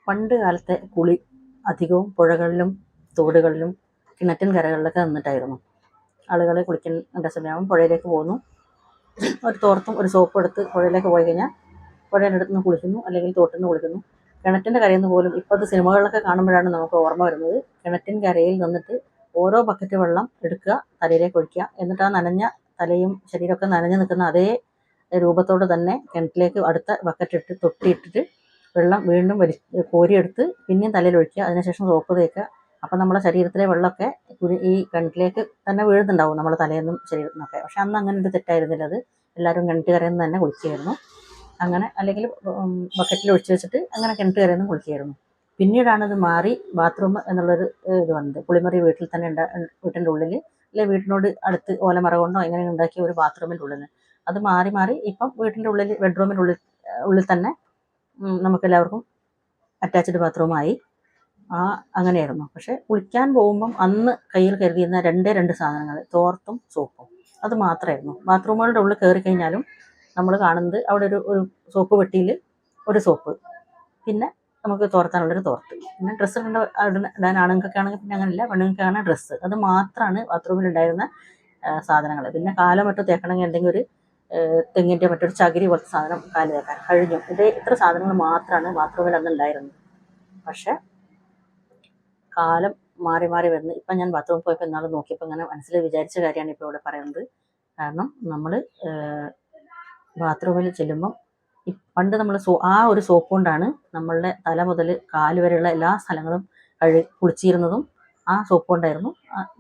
പണ്ട് കാലത്തെ കുളി അധികവും പുഴകളിലും തോടുകളിലും കിണറ്റിൻ കരകളിലൊക്കെ നിന്നിട്ടായിരുന്നു. ആളുകൾ കുളിക്കേണ്ട സമയമാകും പുഴയിലേക്ക് പോകുന്നു, ഒരു തോർത്തും ഒരു സോപ്പും എടുത്ത് പുഴയിലേക്ക് പോയി കഴിഞ്ഞാൽ പുഴയുടെ അടുത്ത് നിന്ന് കുളിക്കുന്നു, അല്ലെങ്കിൽ തോട്ടിൽ നിന്ന് കുളിക്കുന്നു. കിണറ്റിൻ്റെ കരയിൽ നിന്ന് പോലും ഇപ്പോഴത്തെ സിനിമകളിലൊക്കെ കാണുമ്പോഴാണ് നമുക്ക് ഓർമ്മ വരുന്നത്, കിണറ്റിൻ കരയിൽ നിന്നിട്ട് ഓരോ ബക്കറ്റ് വെള്ളം എടുക്കുക, തലയിലേക്ക് ഒഴിക്കുക, എന്നിട്ട് ആ നനഞ്ഞ തലയും ശരീരമൊക്കെ നനഞ്ഞു നിൽക്കുന്ന അതേ രൂപത്തോട് തന്നെ കിണറ്റിലേക്ക് അടുത്ത ബക്കറ്റ് ഇട്ട് തൊട്ടിയിട്ടിട്ട് വെള്ളം വീണ്ടും കോരിയെടുത്ത് പിന്നെയും തലയിൽ ഒഴിക്കുക, അതിനുശേഷം സോപ്പ് തേക്കുക. അപ്പം നമ്മുടെ ശരീരത്തിലെ വെള്ളമൊക്കെ ഈ കിണറ്റിലേക്ക് തന്നെ വീഴുന്നുണ്ടാവും, നമ്മുടെ തലയെന്നും ശരീരത്തിൽ നിന്നൊക്കെ. പക്ഷെ അന്ന് അങ്ങനെ ഒരു തെറ്റായിരുന്നില്ല, അത് എല്ലാവരും കിണറ്റ് കരയിൽ നിന്ന് തന്നെ കുളിക്കുകയായിരുന്നു. അങ്ങനെ അല്ലെങ്കിൽ ബക്കറ്റിൽ ഒഴിച്ച് വെച്ചിട്ട് അങ്ങനെ കിണറ്റ് കരയിൽ നിന്ന് കുളിക്കുകയായിരുന്നു. പിന്നീടാണ് ഇത് മാറി ബാത്റൂം എന്നുള്ളൊരു ഇത് വന്നത്. കുളിമുറി വീട്ടിൽ തന്നെ വീട്ടിൻ്റെ ഉള്ളിൽ, അല്ലെങ്കിൽ വീട്ടിനോട് അടുത്ത് ഓലമറ കൊണ്ടോ എങ്ങനെ ഉണ്ടാക്കിയ ഒരു ബാത്റൂമിൻ്റെ ഉള്ളിൽ. അത് മാറി മാറി ഇപ്പം വീട്ടിൻ്റെ ഉള്ളിൽ ബെഡ്റൂമിൻ്റെ ഉള്ളിൽ തന്നെ നമുക്കെല്ലാവർക്കും അറ്റാച്ച്ഡ് ബാത്റൂമായി. അങ്ങനെയായിരുന്നു. പക്ഷെ കുളിക്കാൻ പോകുമ്പം അന്ന് കയ്യിൽ കരുതിയിരുന്ന രണ്ട് സാധനങ്ങൾ, തോർത്തും സോപ്പും, അത് മാത്രമായിരുന്നു. ബാത്റൂമുകളുടെ ഉള്ളിൽ കയറി കഴിഞ്ഞാലും നമ്മൾ കാണുന്നത് അവിടെ ഒരു സോപ്പ് പെട്ടിയിൽ ഒരു സോപ്പ്, പിന്നെ നമുക്ക് തോർത്താനുള്ളൊരു തോർത്ത്, പിന്നെ ഡ്രസ്സ് ഇടാൻ ആണുങ്ങൾക്കൊക്കെ ആണെങ്കിൽ പിന്നെ അങ്ങനെയില്ല, പെണ്ണുങ്ങൾക്കാണ് ഡ്രസ്സ്. അത് മാത്രമാണ് ബാത്റൂമിൽ ഉണ്ടായിരുന്ന സാധനങ്ങൾ. പിന്നെ കാലോ മറ്റോ തേക്കണമെങ്കിൽ എന്തെങ്കിലും ഒരു തെങ്ങിൻ്റെ മറ്റൊരു ചകിരി പോലത്തെ സാധനം കാല് തേക്കാൻ കഴിഞ്ഞു. ഇത്ര സാധനങ്ങൾ മാത്രമാണ് ബാത്റൂമിൽ അന്ന് ഉണ്ടായിരുന്നത്. പക്ഷെ കാലം മാറി മാറി വരുന്നു. ഇപ്പം ഞാൻ ബാത്റൂമിൽ പോയപ്പോൾ എന്നാൾ നോക്കിയപ്പോൾ ഇങ്ങനെ മനസ്സിൽ വിചാരിച്ച കാര്യമാണ് ഇപ്പോൾ ഇവിടെ പറയുന്നത്. കാരണം നമ്മൾ ബാത്റൂമിൽ ചെല്ലുമ്പം പണ്ട് നമ്മൾ ഒരു സോപ്പ് കൊണ്ടാണ് നമ്മളുടെ തല മുതൽ കാല് വരെയുള്ള എല്ലാ സ്ഥലങ്ങളും കുളിച്ചിരുന്നതും ആ സോപ്പ് കൊണ്ടായിരുന്നു.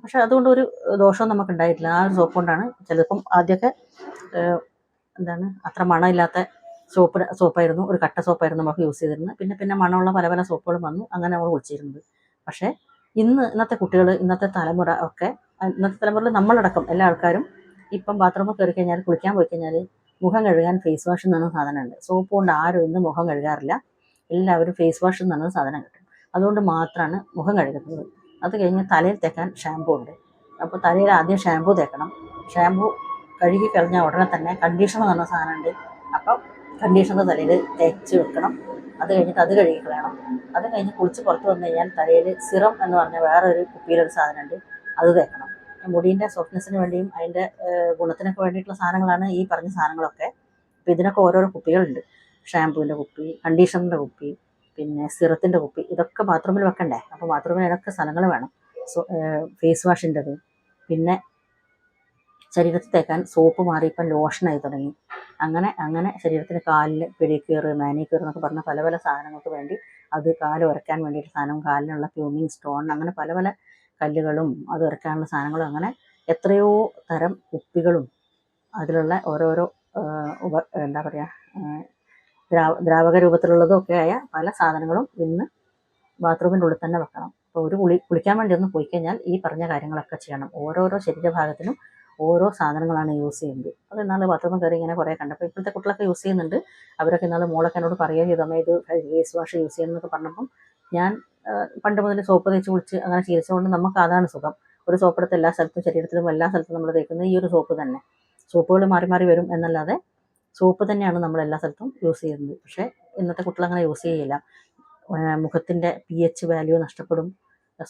പക്ഷെ അതുകൊണ്ട് ഒരു ദോഷവും നമുക്ക് ഉണ്ടായിട്ടില്ല. ആ ഒരു സോപ്പ് കൊണ്ടാണ് ചിലപ്പം ആദ്യമൊക്കെ അത്ര മണമില്ലാത്ത സോപ്പായിരുന്നു, ഒരു കട്ട സോപ്പായിരുന്നു നമുക്ക് യൂസ് ചെയ്തിരുന്നത്. പിന്നെ മണമുള്ള പല പല സോപ്പുകളും വന്നു, അങ്ങനെ നമ്മൾ കുളിച്ചിരുന്നത്. പക്ഷേ ഇന്നത്തെ കുട്ടികൾ, ഇന്നത്തെ തലമുറയിൽ നമ്മളടക്കം എല്ലാ ആൾക്കാരും ഇപ്പം ബാത്റൂമിൽ കയറി കഴിഞ്ഞാൽ, കുളിക്കാൻ പോയി കഴിഞ്ഞാൽ മുഖം കഴുകാൻ ഫേസ് വാഷ് എന്ന് പറഞ്ഞ സാധനമുണ്ട്. സോപ്പ് കൊണ്ട് ആരും ഇന്ന് മുഖം കഴുകാറില്ല, എല്ലാവരും ഫേസ് വാഷ് എന്ന് പറഞ്ഞ സാധനം കിട്ടും. അതുകൊണ്ട് മാത്രമാണ് മുഖം കഴുകുന്നത്. അത് കഴിഞ്ഞ് തലയിൽ തേക്കാൻ ഷാമ്പൂ ഉണ്ട്. അപ്പോൾ തലയിൽ ആദ്യം ഷാമ്പൂ തേക്കണം. ഷാമ്പൂ കഴുകി കഴിഞ്ഞാൽ ഉടനെ തന്നെ കണ്ടീഷണർ എന്ന് പറഞ്ഞ സാധനമുണ്ട്. അപ്പം കണ്ടീഷണർ തലയിൽ തേച്ച് വെക്കണം. അത് കഴിഞ്ഞിട്ട് അത് കഴുകി കളയണം. അത് കഴിഞ്ഞ് കുളിച്ച് പുറത്ത് വന്നു കഴിഞ്ഞാൽ തലയിൽ സിറം എന്ന് പറഞ്ഞ വേറൊരു കുപ്പിയിലൊരു സാധനമുണ്ട്, അത് തേക്കണം. മുടീൻ്റെ സോഫ്റ്റ്നെസ്സിന് വേണ്ടിയും അതിൻ്റെ ഗുണത്തിനൊക്കെ വേണ്ടിയിട്ടുള്ള സാധനങ്ങളാണ് ഈ പറഞ്ഞ സാധനങ്ങളൊക്കെ. അപ്പോൾ ഇതിനൊക്കെ ഓരോരോ കുപ്പികളുണ്ട്. ഷാമ്പൂവിൻ്റെ കുപ്പി, കണ്ടീഷണറിൻ്റെ കുപ്പി, പിന്നെ സിറത്തിൻ്റെ കുപ്പി, ഇതൊക്കെ ബാത്റൂമിൽ വെക്കണ്ടേ. അപ്പോൾ ബാത്റൂമിൽ അതിനൊക്കെ സ്ഥലങ്ങൾ വേണം. ഫേസ് വാഷിൻ്റെത്, പിന്നെ ശരീരത്തിൽ തേക്കാൻ സോപ്പ് മാറി ഇപ്പം ലോഷനായി തുടങ്ങി. അങ്ങനെ ശരീരത്തിന് കാലിന് പെഡിക്യൂർ, മാനിക്യൂർ എന്നൊക്കെ പറഞ്ഞ പല പല സാധനങ്ങൾക്ക് വേണ്ടി, അത് കാല് ഉരയ്ക്കാൻ വേണ്ടിയിട്ട് സാധനം, കാലിനുള്ള ട്യൂണിങ് സ്റ്റോൺ, അങ്ങനെ പല പല കല്ലുകളും അത് ഉരയ്ക്കാനുള്ള സാധനങ്ങളും, അങ്ങനെ എത്രയോ തരം കുപ്പികളും അതിലുള്ള ഓരോരോ ദ്രാവക രൂപത്തിലുള്ളതും ഒക്കെ ആയ പല സാധനങ്ങളും ഇന്ന് ബാത്റൂമിൻ്റെ ഉള്ളിൽ തന്നെ വെക്കണം. അപ്പോൾ ഒരു കുളിക്കാൻ വേണ്ടി ഒന്ന് പോയി കഴിഞ്ഞാൽ ഈ പറഞ്ഞ കാര്യങ്ങളൊക്കെ ചെയ്യണം. ഓരോരോ ശരീരഭാഗത്തിനും ഓരോ സാധനങ്ങളാണ് യൂസ് ചെയ്യുന്നത്. അത് ഇന്നാൾ ബാത്റൂമിൽ കയറി ഇങ്ങനെ കുറേ കണ്ടപ്പോൾ ഇപ്പോഴത്തെ കുട്ടികളൊക്കെ യൂസ് ചെയ്യുന്നുണ്ട്. അവരൊക്കെ ഇന്നാൾ മോളൊക്കെ എന്നോട് പറയുകയും ചെയ്തു, അമ്മ ഇത് ഫേസ് വാഷ് യൂസ് ചെയ്യണമെന്നൊക്കെ പറഞ്ഞപ്പം ഞാൻ പണ്ട് മുതൽ സോപ്പ് തേച്ച് കുളിച്ച് അങ്ങനെ ശീലിച്ചുകൊണ്ട് നമുക്ക് അതാണ് സുഖം. ഒരു സോപ്പെടുത്ത് എല്ലാ സ്ഥലത്തും ശരീരത്തിലും എല്ലാ സ്ഥലത്തും നമ്മൾ തേക്കുന്നത് ഈ ഒരു സോപ്പ് തന്നെ. സോപ്പുകൾ മാറി മാറി വരും എന്നല്ലാതെ സോപ്പ് തന്നെയാണ് നമ്മൾ എല്ലാ സ്ഥലത്തും യൂസ് ചെയ്യുന്നത്. പക്ഷേ ഇന്നത്തെ കുട്ടികൾ അങ്ങനെ യൂസ് ചെയ്യില്ല. മുഖത്തിൻ്റെ pH വാല്യൂ നഷ്ടപ്പെടും,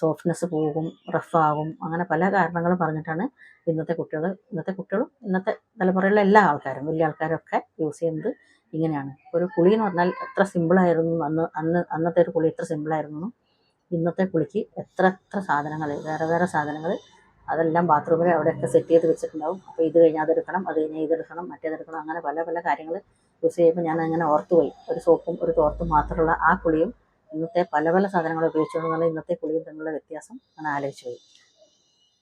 സോഫ്റ്റ്നെസ് പോകും, റഫാകും, അങ്ങനെ പല കാരണങ്ങളും പറഞ്ഞിട്ടാണ് ഇന്നത്തെ കുട്ടികളും ഇന്നത്തെ തലമുറയിലെ എല്ലാ ആൾക്കാരും, വലിയ ആൾക്കാരൊക്കെ യൂസ് ചെയ്യുന്നത് ഇങ്ങനെയാണ്. ഒരു കുളി എന്ന് പറഞ്ഞാൽ എത്ര സിമ്പിളായിരുന്നു അന്നത്തെ ഒരു കുളി, എത്ര സിമ്പിളായിരുന്നു. ഇന്നത്തെ കുളിക്ക് എത്ര സാധനങ്ങൾ, വേറെ സാധനങ്ങൾ, അതെല്ലാം ബാത്റൂമിൽ അവിടെയൊക്കെ സെറ്റ് ചെയ്ത് വെച്ചിട്ടുണ്ടാവും. അപ്പോൾ ഇത് കഴിഞ്ഞാൽ അതെടുക്കണം, അത് കഴിഞ്ഞാൽ ഇതെടുക്കണം, മറ്റേതെടുക്കണം, അങ്ങനെ പല പല കാര്യങ്ങൾ യൂസ് ചെയ്യുമ്പോൾ ഞാൻ അങ്ങനെ ഓർത്തുപോയി. ഒരു സോപ്പും ഒരു തോർത്തും മാത്രമുള്ള ആ കുളിയും ഇന്നത്തെ പല പല സാധനങ്ങൾ ഉപയോഗിച്ചുകൊണ്ടുള്ള ഇന്നത്തെ കുളിയും തമ്മിലുള്ള വ്യത്യാസം ഞാൻ ആലോചിച്ചു പോയി.